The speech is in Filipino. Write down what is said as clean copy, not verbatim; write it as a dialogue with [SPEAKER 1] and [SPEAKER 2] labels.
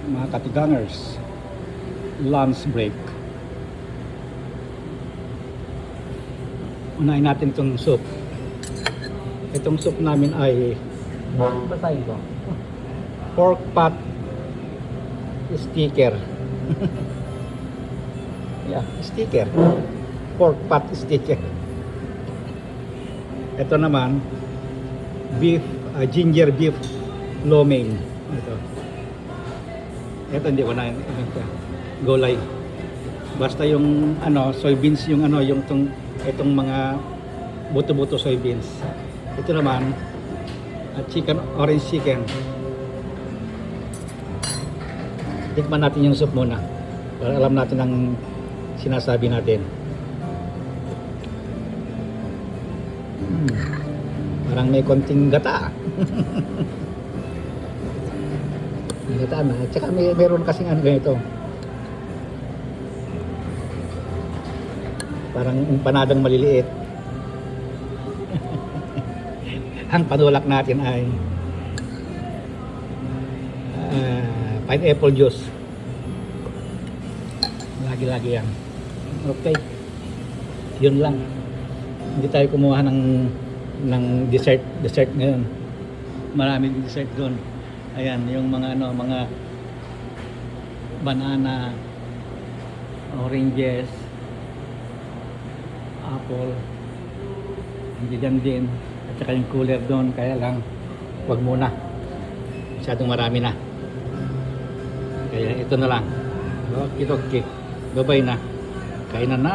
[SPEAKER 1] mga katigangers, lunch break. Unahin natin itong soup. Itong soup namin ay basahin ko. Pork pot sticker. Yeah, sticker. Pork pot sticker. Ito naman beef, ginger beef lo mein. Ito hindi ko na gulay. Basta yung soybeans, yung itong mga buto-buto soybeans. Ito naman chicken, orange chicken. Tikman natin yung soup muna para alam natin ang sinasabi natin. Parang may konting gata. May gata na. At saka meron kasing ganito. Parang empanadang maliliit. Ang panulak natin ay pineapple juice. Lagi-lagi yan. Okay. Yun lang. Hindi tayo kumuha ng dessert ngayon. Maraming dessert doon. Ayan, yung mga mga banana, oranges, apple, hindi din, at saka yung cooler doon. Kaya lang, wag muna. Masyadong marami na. Kaya ito na lang. Okay. Bye-bye na. Kainan na.